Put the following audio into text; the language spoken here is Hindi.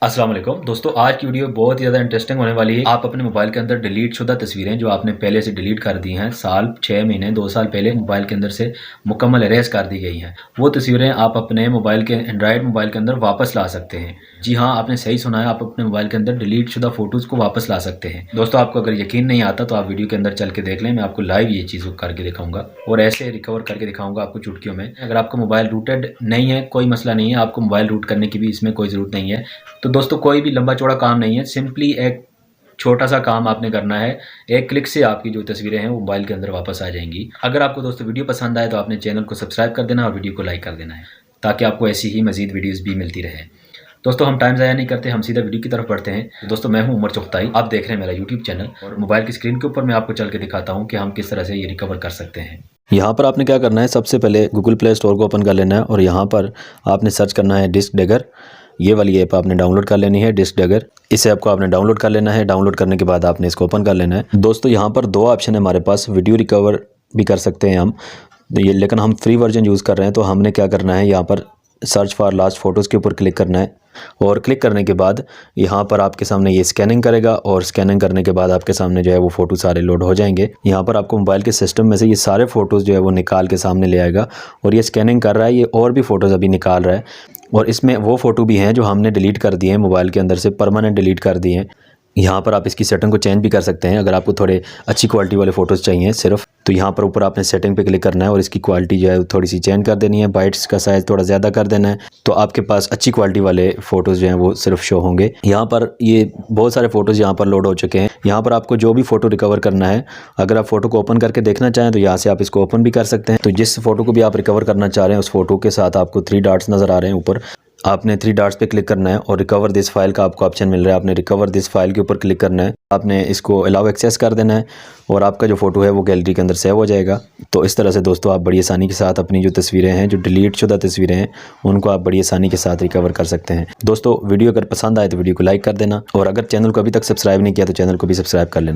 अस्सलाम वालेकुम दोस्तों, आज की वीडियो बहुत ही ज़्यादा इंटरेस्टिंग होने वाली है। आप अपने मोबाइल के अंदर डिलीट शुदा तस्वीरें जो आपने पहले से डिलीट कर दी हैं, साल 6 महीने 2 साल पहले मोबाइल के अंदर से मुकम्मल इरेज कर दी गई हैं, वो तस्वीरें आप अपने मोबाइल के एंड्रॉयड मोबाइल के अंदर वापस ला सकते हैं। जी हाँ, आपने सही सुना है, आप अपने मोबाइल के अंदर डिलीट शुदा फोटोज़ को वापस ला सकते हैं। दोस्तों, आपको अगर यकीन नहीं आता तो आप वीडियो के अंदर चल के देख लें, मैं आपको लाइव ये चीज़ करके दिखाऊंगा और ऐसे रिकवर करके दिखाऊंगा आपको चुटकियों में। अगर आपका मोबाइल रूटेड नहीं है, कोई मसला नहीं है, आपको मोबाइल रूट करने की भी इसमें कोई ज़रूरत नहीं है। तो दोस्तों, कोई भी लंबा चौड़ा काम नहीं है, सिंपली एक छोटा सा काम आपने करना है। एक क्लिक से आपकी जो तस्वीरें हैं वो मोबाइल के अंदर वापस आ जाएंगी। अगर आपको दोस्तों वीडियो पसंद आए तो आपने चैनल को सब्सक्राइब कर देना और वीडियो को लाइक कर देना है, ताकि आपको ऐसी ही मजीद वीडियोस भी मिलती रहे। दोस्तों, हम टाइम ज़ाया नहीं करते, हम सीधा वीडियो की तरफ बढ़ते हैं। दोस्तों, मैं हूं उमर चुगताई, आप देख रहे हैं मेरा यूट्यूब चैनल और मोबाइल की स्क्रीन के ऊपर मैं आपको चल के दिखाता हूं कि हम किस तरह से ये रिकवर कर सकते हैं। यहाँ पर आपने क्या करना है, सबसे पहले गूगल प्ले स्टोर को ओपन कर लेना है और यहाँ पर आपने सर्च करना है डिस्क डैगर। ये वाली ऐप आपने डाउनलोड कर लेनी है, डिस्क डैगर। इस ऐप को आपने डाउनलोड कर लेना है। डाउनलोड करने के बाद आपने इसको ओपन कर लेना है। दोस्तों, यहाँ पर दो ऑप्शन है हमारे पास, वीडियो रिकवर भी कर सकते हैं हम ये, लेकिन हम फ्री वर्जन यूज़ कर रहे हैं। तो हमने क्या करना है, यहाँ पर सर्च फॉर लास्ट फ़ोटोज़ के ऊपर क्लिक करना है और क्लिक करने के बाद यहाँ पर आपके सामने ये स्कैनिंग करेगा और स्कैनिंग करने के बाद आपके सामने जो है वो फ़ोटो सारे लोड हो जाएंगे। यहाँ पर आपको मोबाइल के सिस्टम में से ये सारे फ़ोटोज़ जो है वो निकाल के सामने ले आएगा और ये स्कैनिंग कर रहा है, ये और भी फ़ोटोज़ अभी निकाल रहा है और इसमें वो फ़ोटो भी हैं जो हमने डिलीट कर दिए हैं, मोबाइल के अंदर से परमानेंट डिलीट कर दिए हैं। यहाँ पर आप इसकी सेटिंग को चेंज भी कर सकते हैं। अगर आपको थोड़े अच्छी क्वालिटी वाले फ़ोटोज़ चाहिए सिर्फ, तो यहाँ पर ऊपर आपने सेटिंग पे क्लिक करना है और इसकी क्वालिटी जो है थोड़ी सी चेंज कर देनी है, बाइट्स का साइज़ थोड़ा ज़्यादा कर देना है, तो आपके पास अच्छी क्वालिटी वाले फ़ोटोज़ जो हैं वो सिर्फ शो होंगे। यहाँ पर ये बहुत सारे फ़ोटोज़ यहाँ पर लोड हो चुके हैं। यहाँ पर आपको जो भी फ़ोटो रिकवर करना है, अगर आप फ़ोटो को ओपन करके देखना चाहें तो यहाँ से आप इसको ओपन भी कर सकते हैं। तो जिस फ़ोटो को भी आप रिकवर करना चाह रहे हैं उस फ़ोटो के साथ आपको 3 डॉट्स नज़र आ रहे हैं ऊपर, आपने 3 डॉट्स पे क्लिक करना है और रिकवर दिस फाइल का आपको ऑप्शन मिल रहा है। आपने रिकवर दिस फाइल के ऊपर क्लिक करना है, आपने इसको अलाउ एक्सेस कर देना है और आपका जो फ़ोटो है वो गैलरी के अंदर सेव हो जाएगा। तो इस तरह से दोस्तों आप बड़ी आसानी के साथ अपनी जो तस्वीरें हैं, जो डिलीट शुदा तस्वीरें हैं, उनको आप बड़ी आसानी के साथ रिकवर कर सकते हैं। दोस्तों, वीडियो अगर पसंद आए तो वीडियो को लाइक कर देना और अगर चैनल को अभी तक सब्सक्राइब नहीं किया तो चैनल को भी सब्सक्राइब कर लेना।